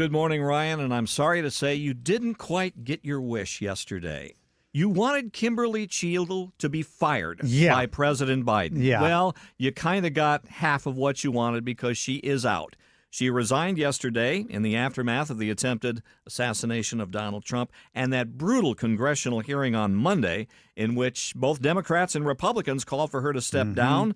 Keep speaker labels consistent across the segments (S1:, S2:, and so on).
S1: Good morning, Ryan, and I'm sorry to say you didn't quite get your wish yesterday. You wanted Kimberly Cheatle to be fired by President Biden.
S2: Yeah.
S1: Well, you kind of got half of what you wanted because she is out. She resigned yesterday in the aftermath of the attempted assassination of Donald Trump and that brutal congressional hearing on Monday in which both Democrats and Republicans called for her to step down.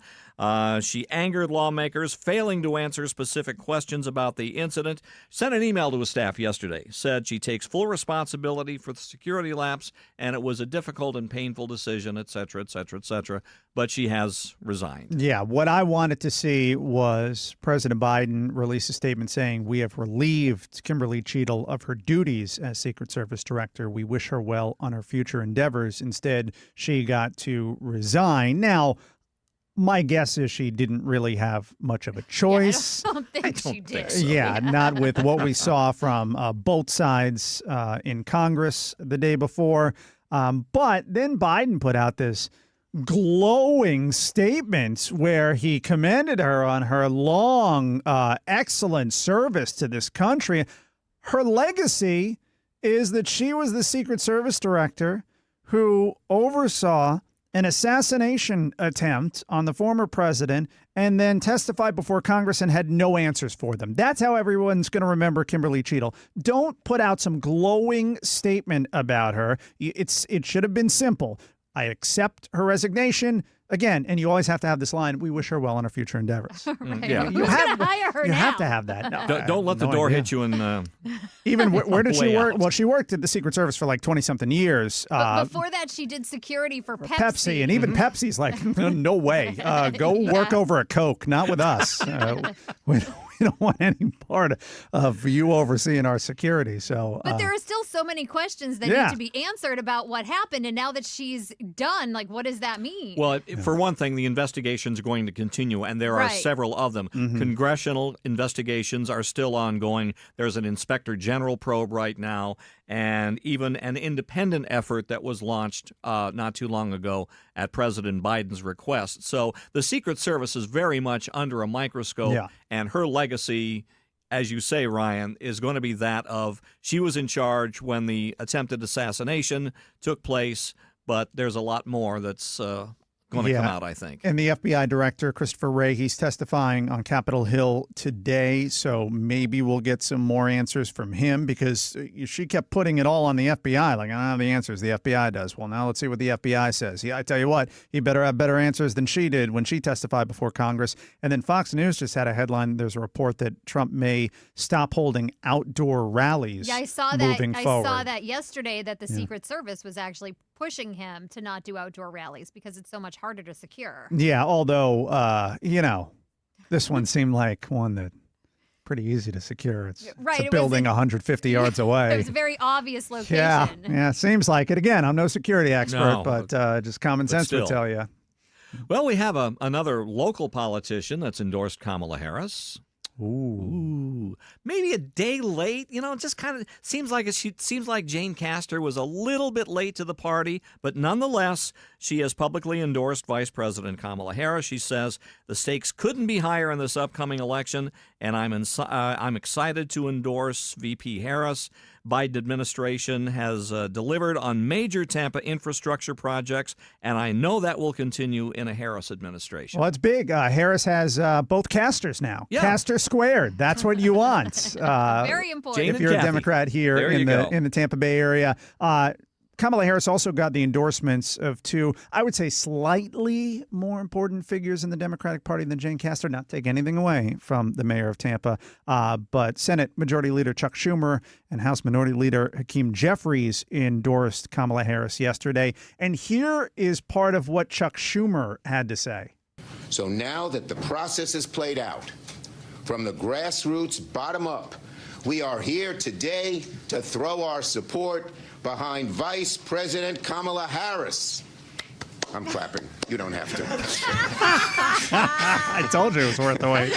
S1: She angered lawmakers, failing to answer specific questions about the incident. Sent an email to his staff yesterday, said she takes full responsibility for the security lapse, and it was a difficult and painful decision, et cetera, et cetera, et cetera. But she has resigned.
S2: Yeah, what I wanted to see was President Biden release a statement saying, we have relieved Kimberly Cheatle of her duties as Secret Service Director. We wish her well on her future endeavors. Instead, she got to resign. Now, my guess is she didn't really have much of a choice.
S3: Yeah, I don't think she did.
S1: So.
S2: Yeah, not with what we saw from both sides in Congress the day before. But then Biden put out this glowing statement where he commended her on her long, excellent service to this country. Her legacy is that she was the Secret Service Director who oversaw an assassination attempt on the former president and then testified before Congress and had no answers for them. That's how everyone's going to remember Kimberly Cheatle. Don't put out some glowing statement about her. It should have been simple. I accept her resignation. Again, and you always have to have this line, we wish her well on her future endeavors.
S3: Right.
S1: Yeah.
S3: Who's going to hire her
S2: You
S3: now?
S2: have to have that. No,
S1: Don't let the door hit you in
S2: Even where did she
S1: way
S2: work?
S1: out.
S2: Well, she worked at the Secret Service for like 20-something years.
S3: But before that, she did security for Pepsi.
S2: And even Pepsi's like, no way. Go work over a Coke, not with us. We don't want any part of you overseeing our security. So,
S3: But there are still so many questions that need to be answered about what happened. And now that she's done, like, what does that mean?
S1: Well, for one thing, the investigations are going to continue, and there are several of them. Congressional investigations are still ongoing. There's an inspector general probe right now, and even an independent effort that was launched not too long ago at President Biden's request. So the Secret Service is very much under a microscope, and her legacy, as you say, Ryan, is going to be that of she was in charge when the attempted assassination took place, but there's a lot more that's going to come out, I think.
S2: And the FBI director, Christopher Wray, he's testifying on Capitol Hill today, so maybe we'll get some more answers from him because she kept putting it all on the FBI, like, I don't have the answers, the FBI does. Well, now let's see what the FBI says. Yeah, I tell you what, he better have better answers than she did when she testified before Congress. And then Fox News just had a headline. There's a report that Trump may stop holding outdoor rallies
S3: I saw
S2: moving
S3: that.
S2: forward.
S3: I saw that yesterday that the Secret Service was actually pushing him to not do outdoor rallies because it's so much harder to secure.
S2: Yeah, although, this one seemed like one that pretty easy to secure. It's a building 150 yards away.
S3: It was a very obvious location.
S2: Yeah, seems like it. Again, I'm no security expert, but just common sense would tell you.
S1: Well, we have another local politician that's endorsed Kamala Harris. Ooh. Maybe a day late. You know, it just kind of seems like Jane Castor was a little bit late to the party, but nonetheless, she has publicly endorsed Vice President Kamala Harris. She says the stakes couldn't be higher in this upcoming election, and I'm excited to endorse VP Harris. Biden administration has delivered on major Tampa infrastructure projects, and I know that will continue in a Harris administration.
S2: Well, it's big. Harris has both Castors now.
S1: Yeah.
S2: Castor squared. That's what you want.
S3: Very important.
S1: Jane
S2: if you're
S1: and
S2: a
S1: Kathy.
S2: Democrat here in the Tampa Bay area. Kamala Harris also got the endorsements of two, I would say, slightly more important figures in the Democratic Party than Jane Castor. Not to take anything away from the mayor of Tampa, but Senate Majority Leader Chuck Schumer and House Minority Leader Hakeem Jeffries endorsed Kamala Harris yesterday. And here is part of what Chuck Schumer had to say.
S4: So now that the process is played out, from the grassroots bottom up, we are here today to throw our support behind Vice President Kamala Harris. I'm clapping. You don't have to.
S2: I told you it was worth the wait.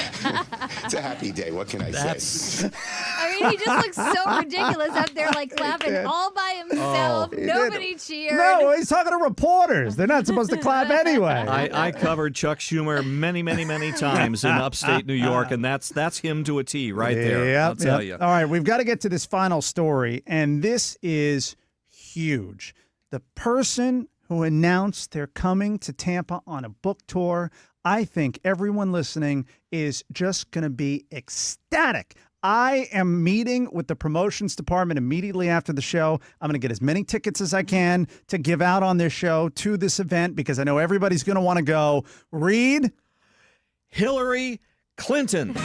S4: It's a happy day. What can I say?
S3: I mean, he just looks so ridiculous up there, like clapping all by himself. Nobody cheered.
S2: No, he's talking to reporters. They're not supposed to clap anyway.
S1: I covered Chuck Schumer many, many, many times in upstate New York, and that's him to a T right there. I'll tell you.
S2: All right, we've got to get to this final story, and this is huge. The person who announced they're coming to Tampa on a book tour, I think everyone listening is just going to be ecstatic. I am meeting with the promotions department immediately after the show. I'm going to get as many tickets as I can to give out on this show to this event because I know everybody's going to want to go. Reed?
S1: Hillary Clinton.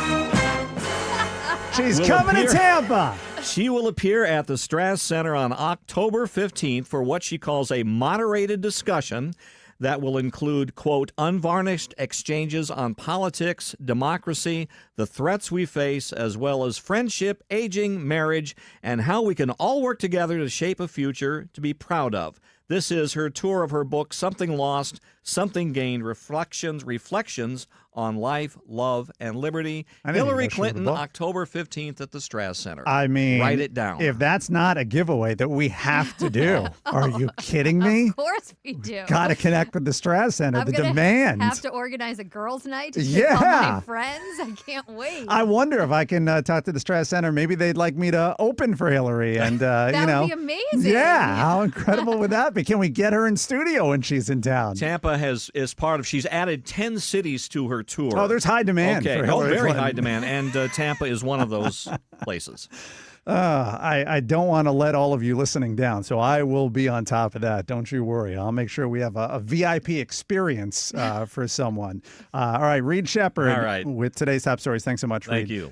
S2: She's coming to Tampa.
S1: She will appear at the Strass Center on October 15th for what she calls a moderated discussion that will include, quote, unvarnished exchanges on politics, democracy, the threats we face, as well as friendship, aging, marriage, and how we can all work together to shape a future to be proud of. This is her tour of her book, Something Lost, Something Gained, Reflections on Life, Love, and Liberty. Hillary Clinton, October 15th at the Strass Center.
S2: I mean,
S1: write it down.
S2: If that's not a giveaway that we have to do, are you kidding me?
S3: Of course we do.
S2: Got to connect with the Strass Center.
S3: I'm
S2: the
S3: gonna
S2: demand.
S3: have to organize a girls' night to get all my friends. I can't wait.
S2: I wonder if I can talk to the Strass Center. Maybe they'd like me to open for Hillary, and
S3: that would be amazing.
S2: Yeah, how incredible would that be? Can we get her in studio when she's in town?
S1: Tampa is part of. She's added 10 cities to her tour.
S2: Oh, there's high demand.
S1: Okay,
S2: for Hillary
S1: very
S2: Clinton.
S1: high demand, and Tampa is one of those places.
S2: I don't want to let all of you listening down, so I will be on top of that. Don't you worry. I'll make sure we have a VIP experience for someone. All right, Reed Shepherd with today's top stories. Thanks so much, Reed.
S1: Thank you.